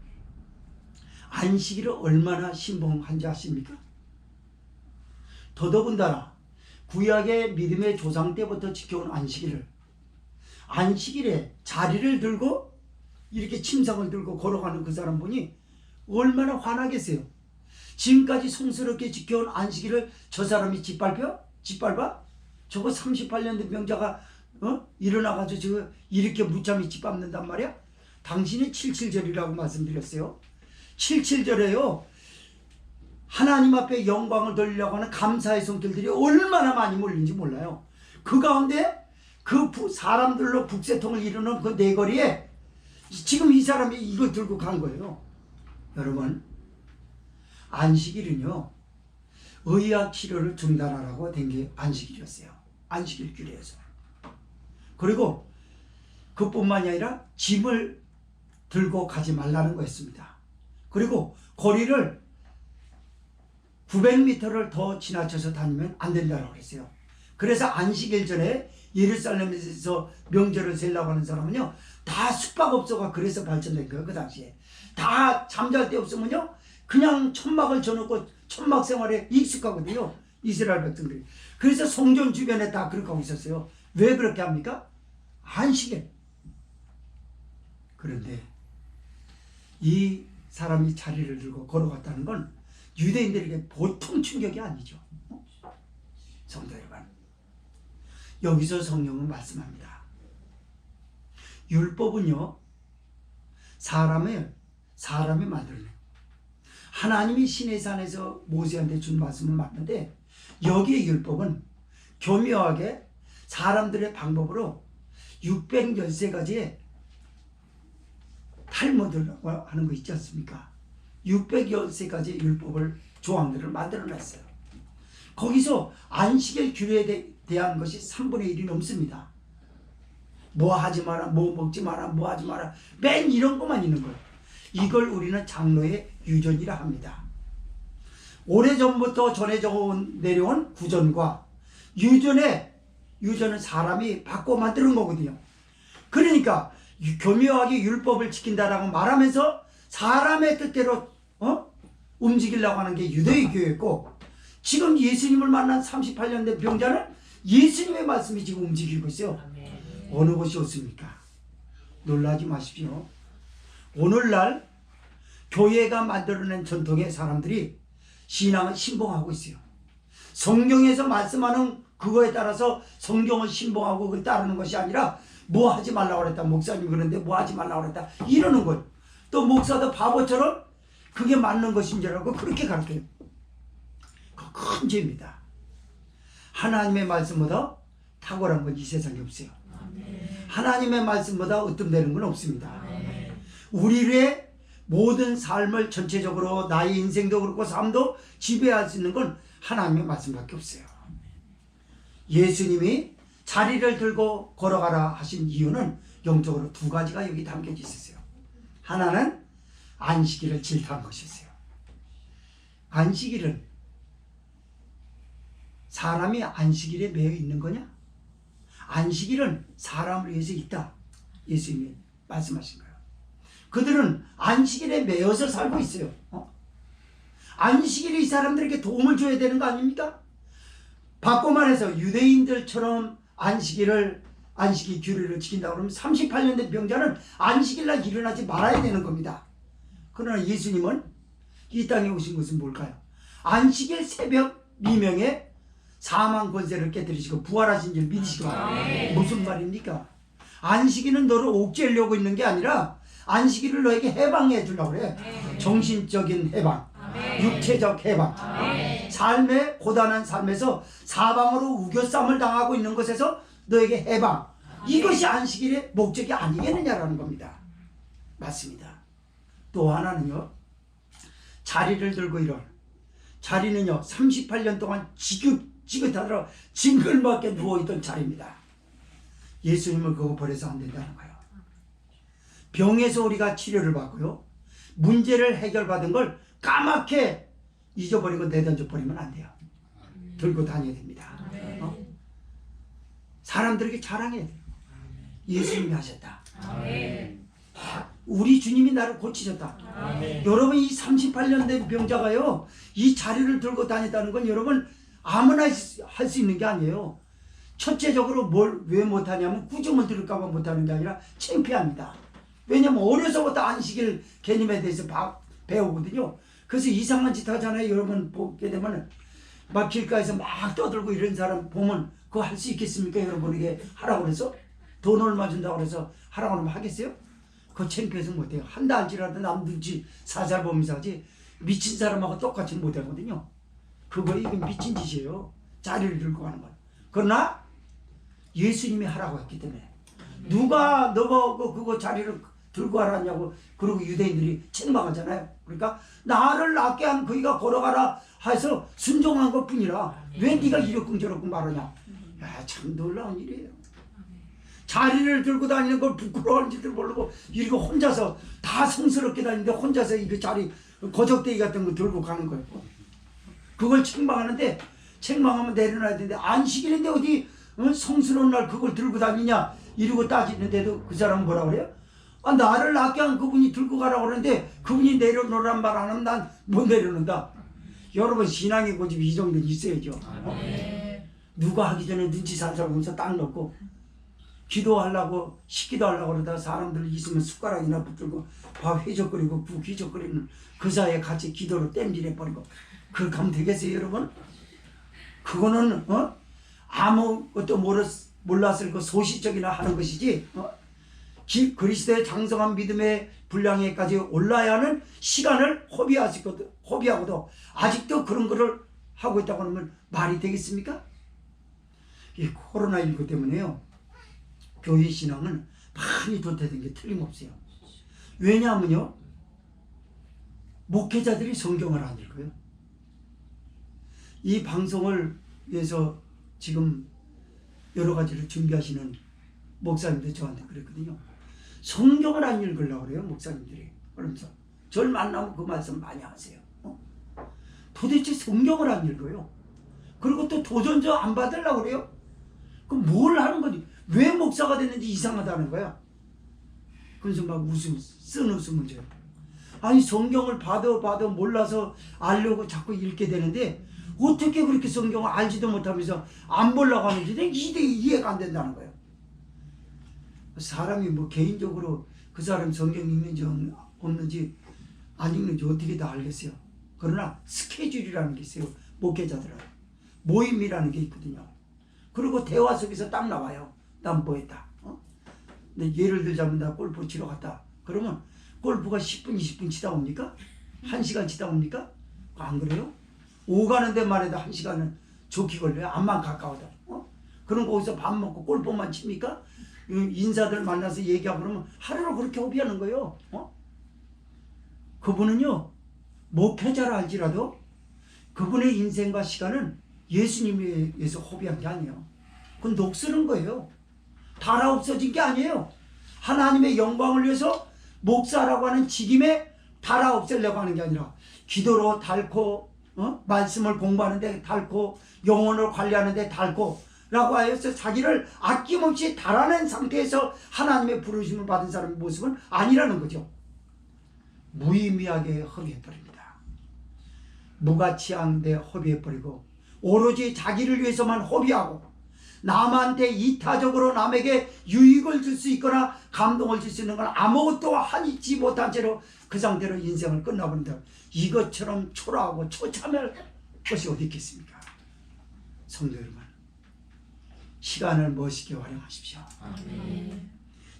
안식일을 얼마나 신봉한지 아십니까? 더더군다나 구약의 믿음의 조상 때부터 지켜온 안식일에 자리를 들고 이렇게 침상을 들고 걸어가는 그 사람 보니 얼마나 화나겠어요. 지금까지 성스럽게 지켜온 안식일을 저 사람이 짓밟아? 저거 38년 된 병자가 일어나가지고 저거 이렇게 무참히 짓밟는단 말이야? 당신이 77절이라고 말씀드렸어요. 77절에요 하나님 앞에 영광을 돌리려고 하는 감사의 손길들이 얼마나 많이 몰린지 몰라요. 그 가운데 그 사람들로 북새통을 이루는 그 내거리에 지금 이 사람이 이거 들고 간 거예요. 여러분, 안식일은요 의학 치료를 중단하라고 된 게 안식일이었어요. 안식일 규례에서. 그리고 그뿐만이 아니라 짐을 들고 가지 말라는 거였습니다. 그리고 거리를 900m를 더 지나쳐서 다니면 안 된다고 그랬어요. 그래서 안식일 전에 예루살렘에서 명절을 세려고 하는 사람은요 다 숙박업소가 그래서 발전된 거예요. 그 당시에 다 잠잘 데 없으면요 그냥 천막을 쳐놓고 천막 생활에 익숙하거든요. 이스라엘 백성들이. 그래서 성전 주변에 다 그렇게 하고 있었어요. 왜 그렇게 합니까? 안식일. 그런데 이 사람이 자리를 들고 걸어갔다는 건 유대인들에게 보통 충격이 아니죠. 성도 여러분, 여기서 성령은 말씀합니다. 율법은요 사람이 만들어낸 하나님이 시내산에서 모세한테 준 말씀은 맞는데 여기의 율법은 교묘하게 사람들의 방법으로 613가지의 탈무드라고 하는 거 있지 않습니까? 613가지 율법을 조항들을 만들어냈어요. 거기서 안식일 규례에 대한 것이 3분의 1이 넘습니다. 뭐 하지 마라, 뭐 먹지 마라, 뭐 하지 마라, 맨 이런 것만 있는 거예요. 이걸 우리는 장로의 유전이라 합니다. 오래전부터 전해져 내려온 구전과 유전은 사람이 바꿔 만드는 거거든요. 그러니까 교묘하게 율법을 지킨다라고 말하면서 사람의 뜻대로 움직이려고 하는 게 유대교였고, 지금 예수님을 만난 38년 된 병자는 예수님의 말씀이 지금 움직이고 있어요. 어느 것이 옳습니까? 놀라지 마십시오. 오늘날 교회가 만들어낸 전통의 사람들이 신앙을 신봉하고 있어요. 성경에서 말씀하는 그거에 따라서 성경을 신봉하고 그걸 따르는 것이 아니라 뭐 하지 말라고 그랬다, 목사님 그런데 뭐 하지 말라고 그랬다 이러는 거예요. 또 목사도 바보처럼 그게 맞는 것인 줄 알고 그렇게 가르쳐요. 그 큰 죄입니다. 하나님의 말씀보다 탁월한 건 이 세상에 없어요. 하나님의 말씀보다 으뜸되는 건 없습니다. 우리의 모든 삶을 전체적으로 나의 인생도 그렇고 삶도 지배할 수 있는 건 하나님의 말씀밖에 없어요. 예수님이 자리를 들고 걸어가라 하신 이유는 영적으로 두 가지가 여기 담겨져 있었어요. 하나는 안식일을 질타한 것이었어요. 안식일은 사람이 안식일에 매여 있는 거냐? 안식일은 사람을 위해서 있다. 예수님이 말씀하신 거예요. 그들은 안식일에 매여서 살고 있어요. 안식일이 이 사람들에게 도움을 줘야 되는 거 아닙니까? 바꿔 말해서 유대인들처럼 안식일 규례를 지킨다고 그러면 38년 된 병자는 안식일날 일어나지 말아야 되는 겁니다. 그러나 예수님은 이 땅에 오신 것은 뭘까요? 안식일 새벽 미명에 사망 권세를 깨뜨리시고 부활하신 줄 믿으시기 바랍니다. 무슨 말입니까? 안식일은 너를 옥죄려고 있는 게 아니라 안식일을 너에게 해방해 주려고 그래. 정신적인 해방, 육체적 해방. 삶의 고단한 삶에서 사방으로 우겨쌈을 당하고 있는 것에서 너에게 해방. 이것이 안식일의 목적이 아니겠느냐라는 겁니다. 맞습니다. 또 하나는요, 자리를 들고 일어나. 자리는요 38년 동안 지긋하더라 징글맞게 누워있던 자리입니다. 예수님을 그거 버려서 안 된다는 거예요. 병에서 우리가 치료를 받고요, 문제를 해결받은 걸 까맣게 잊어버리고 내던져 버리면 안 돼요. 들고 다녀야 됩니다. 사람들에게 자랑해야 돼요. 예수님이 하셨다. 우리 주님이 나를 고치셨다. 여러분, 이 38년 된 병자가요, 이 자리를 들고 다녔다는 건 여러분 아무나 할 수 있는 게 아니에요. 첫째적으로 뭘 왜 못하냐면 구정을 들을까봐 못하는 게 아니라 창피합니다. 왜냐면 어려서부터 안식일 개념에 대해서 배우거든요. 그래서 이상한 짓 하잖아요. 여러분 보게 되면 막 길가에서 막 떠들고 이런 사람 보면 그거 할 수 있겠습니까? 여러분에게 하라고 그래서 돈 얼마 준다고 그래서 하라고 하면 하겠어요? 그거 창피해서 못해요. 한다 할지라도 남 눈치 살살 보면서 하지, 미친 사람하고 똑같이 못하거든요. 그거 이건 미친 짓이에요. 자리를 들고 가는 건. 그러나 예수님이 하라고 했기 때문에 누가 너가 그거 자리를 들고 하라냐고 그러고 유대인들이 책망하잖아요. 그러니까 나를 낫게 한 그이가 걸어가라 해서 순종한 것 뿐이라 왜 네가 이러쿵저러쿵 말하냐. 야, 참 놀라운 일이에요. 자리를 들고 다니는 걸 부끄러워하는지도 모르고 이거 혼자서 다 성스럽게 다니는데 혼자서 이거 자리 거적대기 같은 거 들고 가는 거예요. 그걸 책망하는데, 책망하면 내려놔야 되는데 안식일인데 어디 성스러운 날 그걸 들고 다니냐 이러고 따지는데도 그 사람은 뭐라 그래요? 아, 나를 낫게 한 그분이 들고 가라고 그러는데 그분이 내려놓으란 말 안 하면 난 못 내려놓는다. 여러분, 신앙의 고집이 이 정도는 있어야죠. 누가 하기 전에 눈치 살살 보면서 딱 놓고 기도하려고 식기도 하려고 그러다가 사람들 있으면 숟가락이나 붙들고 밥 회적거리고 국 휘적거리는 그 사이에 같이 기도로 땜질해버리고 그렇게 하면 되겠어요, 여러분? 그거는 아무것도 몰랐을 그 소시적이나 하는 것이지, 그리스도의 장성한 믿음의 분량에까지 올라야 하는 시간을 허비하고도 아직도 그런 거를 하고 있다고 하면 말이 되겠습니까? 이 코로나19 때문에요, 교회 신앙은 많이 도태된 게 틀림없어요. 왜냐하면요, 목회자들이 성경을 안 읽어요. 이 방송을 위해서 지금 여러 가지를 준비하시는 목사님들 저한테 그랬거든요. 성경을 안 읽으려고 그래요, 목사님들이. 그러면서 저를 만나면 그 말씀 많이 하세요. 도대체 성경을 안 읽어요. 그리고 또 도전자 안 받으려고 그래요. 그럼 뭘 하는 거지? 왜 목사가 됐는지 이상하다는 거야. 그래서 막 쓴 웃음을 줘요. 아니, 성경을 봐도 몰라서 알려고 자꾸 읽게 되는데 어떻게 그렇게 성경을 알지도 못하면서 안 보려고 하는지 이해가 안 된다는 거예요. 사람이 뭐 개인적으로 그 사람 성경 읽는지 없는지 안 읽는지 어떻게 다 알겠어요. 그러나 스케줄이라는 게 있어요. 목회자들은 모임이라는 게 있거든요. 그리고 대화 속에서 딱 나와요. 난 뭐 했다. 근데 예를 들자면 나 골프 치러 갔다. 그러면 골프가 10분 20분 치다 옵니까? 1시간 치다 옵니까? 안 그래요? 오가는 데만 해도 1시간은 좋게 걸려요. 암만 가까워도. 그럼 거기서 밥 먹고 골프만 칩니까? 인사들 만나서 얘기하고 그러면 하루를 그렇게 허비하는 거예요. 그분은요, 목회자라 할지라도 그분의 인생과 시간은 예수님에 의해서 허비한 게 아니에요. 그건 녹슬은 거예요. 달아 없어진 게 아니에요. 하나님의 영광을 위해서 목사라고 하는 직임에 달아 없애려고 하는 게 아니라 기도로 닳고, 말씀을 공부하는데 닳고, 영혼을 관리하는데 닳고 라고 하여서 자기를 아낌없이 달아낸 상태에서 하나님의 부르심을 받은 사람의 모습은 아니라는 거죠. 무의미하게 허비해버립니다. 무가치한데 허비해버리고 오로지 자기를 위해서만 허비하고 남한테 이타적으로 남에게 유익을 줄 수 있거나 감동을 줄 수 있는 건 아무것도 하지 못한 채로 그 상태로 인생을 끝나버린다. 이것처럼 초라하고 처참할 것이 어디 있겠습니까? 성도 여러분, 시간을 멋있게 활용하십시오.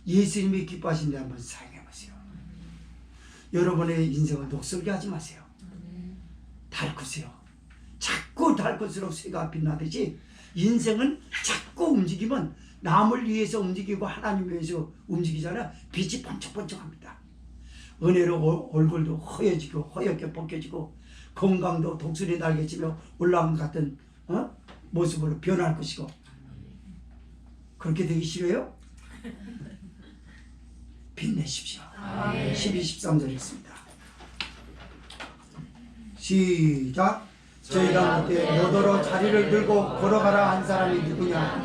예수님이 기뻐하신 데 한번 사용해 보세요. 여러분의 인생을 녹슬게 하지 마세요. 달구세요. 자꾸 달굴수록 쇠가 빛나듯이 인생은 자꾸 움직이면 남을 위해서 움직이고 하나님 위해서 움직이잖아요. 빛이 번쩍번쩍합니다. 은혜로 얼굴도 허여지고 허옇게 벗겨지고 건강도 독수리 날개치며 올라온 같은 모습으로 변할 것이고. 그렇게 되기 싫어요? 빛내십시오. 12, 13절 읽습니다. 시작. 저희가 묻되 너더러 자리를 들고 걸어가라 한 사람이 누구냐.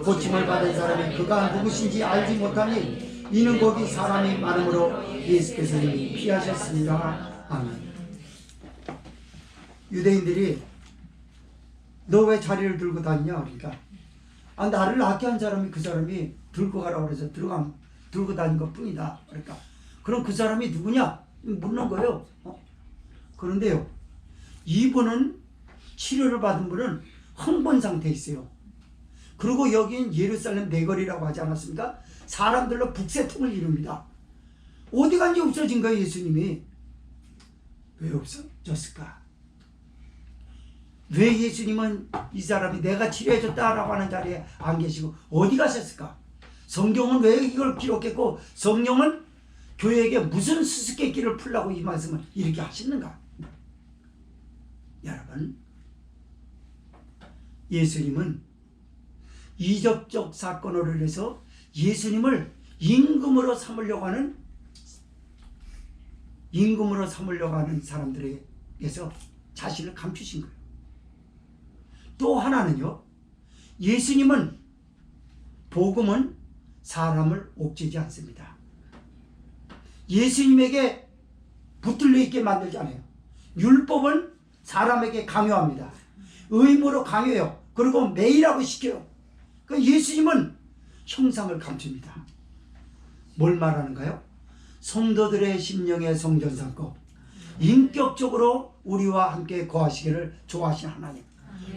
고침을 받은 사람이 그가 누구신지 알지 못하니 이는 거기 사람이 많으므로 예수께서 이미 피하셨습니다. 아멘. 유대인들이 너 왜 자리를 들고 다니냐 그러니까 나를 낫게 한 사람이 그 사람이 들고 가라고 그래서 들고 다닌 것 뿐이다. 그러니까 그럼 그 사람이 누구냐 묻는 거예요. 그런데요, 이분은 치료를 받은 분은 흥분 상태에 있어요. 그리고 여긴 예루살렘 내거리라고 하지 않았습니까? 사람들로 북새통을 이룹니다. 어디 간지 없어진 거예요. 예수님이 왜 없어졌을까? 왜 예수님은 이 사람이 내가 치료해줬다라고 하는 자리에 안 계시고 어디 가셨을까? 성경은 왜 이걸 기록했고 성령은 교회에게 무슨 수수께끼를 풀라고 이 말씀을 이렇게 하시는가? 여러분, 예수님은 이적적 사건으로 인해서 예수님을 임금으로 삼으려고 하는 사람들에게서 자신을 감추신 거예요. 또 하나는요, 예수님은 복음은 사람을 옥죄지 않습니다. 예수님에게 붙들려 있게 만들지 않아요. 율법은 사람에게 강요합니다. 의무로 강요해요. 그리고 매일하고 시켜요. 그러니까 예수님은 형상을 감춥니다. 뭘 말하는가요? 성도들의 심령의 성전 삼고 인격적으로 우리와 함께 거하시기를 좋아하시는 하나님.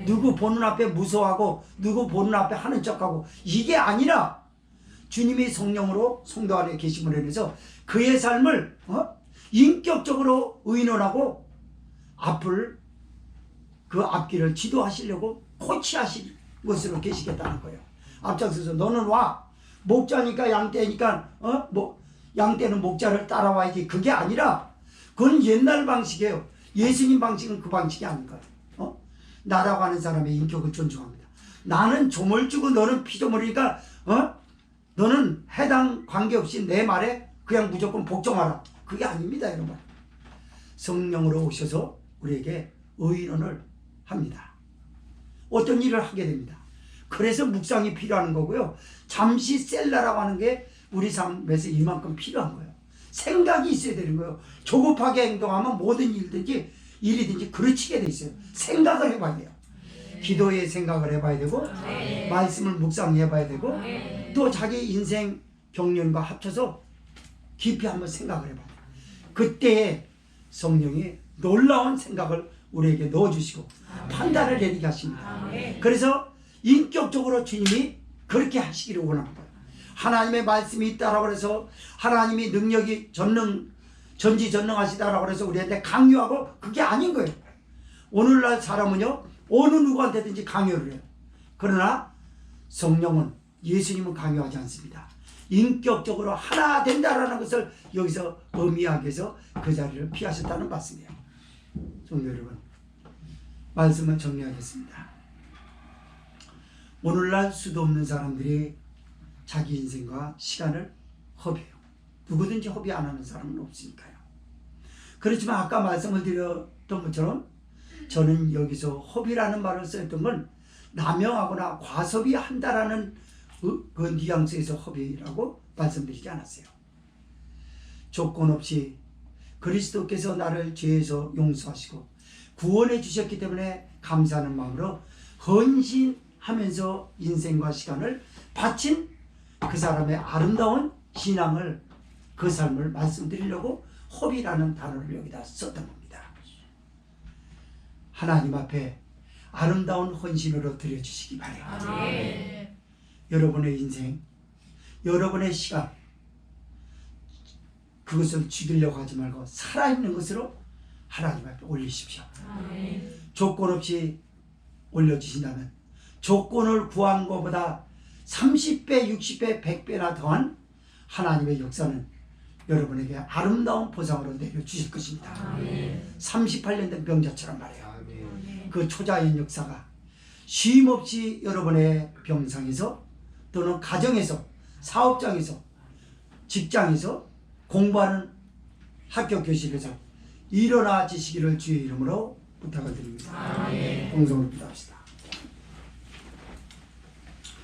누구 보는 앞에 무서워하고 누구 보는 앞에 하는 척하고 이게 아니라 주님이 성령으로 성도 안에 계심으로 인해서 그의 삶을 인격적으로 의논하고 그 앞길을 지도하시려고 코치하실 것으로 계시겠다는 거예요. 앞장서서 너는 와, 목자니까 양떼니까 양떼는 목자를 따라와야지. 그게 아니라 그건 옛날 방식이에요. 예수님 방식은 그 방식이 아닌 거예요. 나라고 하는 사람의 인격을 존중합니다. 나는 조물주고 너는 피조물이니까 너는 해당 관계없이 내 말에 그냥 무조건 복종하라. 그게 아닙니다, 여러분. 성령으로 오셔서 우리에게 의논을 합니다. 어떤 일을 하게 됩니다. 그래서 묵상이 필요한 거고요. 잠시 셀라라고 하는 게 우리 삶에서 이만큼 필요한 거예요. 생각이 있어야 되는 거예요. 조급하게 행동하면 모든 일이든지 그르치게 돼 있어요. 생각을 해봐야 돼요. 기도의 생각을 해봐야 되고 말씀을 묵상해봐야 되고 또 자기 인생 경륜과 합쳐서 깊이 한번 생각을 해봐요. 그때 성령이 놀라운 생각을 우리에게 넣어주시고 판단을 내리게 하십니다. 그래서 인격적으로 주님이 그렇게 하시기를 원하는 거예요. 하나님의 말씀이 있다라고 해서 하나님이 능력이 전지전능하시다라고 해서 우리한테 강요하고 그게 아닌 거예요. 오늘날 사람은요, 어느 누구한테든지 강요를 해요. 그러나 성령은, 예수님은 강요하지 않습니다. 인격적으로 하나 된다라는 것을 여기서 의미하기 위해서 그 자리를 피하셨다는 말씀이에요. 성도 여러분, 말씀을 정리하겠습니다. 오늘날 수도 없는 사람들이 자기 인생과 시간을 허비해요. 누구든지 허비 안 하는 사람은 없으니까요. 그렇지만 아까 말씀을 드렸던 것처럼 저는 여기서 허비라는 말을 썼던 건 남용하거나 과소비한다라는 그 뉘앙스에서 허비라고 말씀드리지 않았어요. 조건 없이 그리스도께서 나를 죄에서 용서하시고 구원해 주셨기 때문에 감사하는 마음으로 헌신하면서 인생과 시간을 바친 그 사람의 아름다운 신앙을, 그 삶을 말씀드리려고 허비라는 단어를 여기다 썼던 겁니다. 하나님 앞에 아름다운 헌신으로 드려주시기 바랍니다. 여러분의 인생, 여러분의 시간, 그것을 죽이려고 하지 말고 살아있는 것으로 하나님 앞에 올리십시오. 아멘. 조건 없이 올려주신다면 조건을 구한 것보다 30배, 60배, 100배나 더한 하나님의 역사는 여러분에게 아름다운 보상으로 내려주실 것입니다. 아멘. 38년 된 병자처럼 말이에요. 아멘. 그 초자연 역사가 쉼없이 여러분의 병상에서 또는 가정에서, 사업장에서, 직장에서, 공부하는 학교 교실에서 일어나지시기를 주의 이름으로 부탁을 드립니다. 아멘. 동성으로 기도합시다.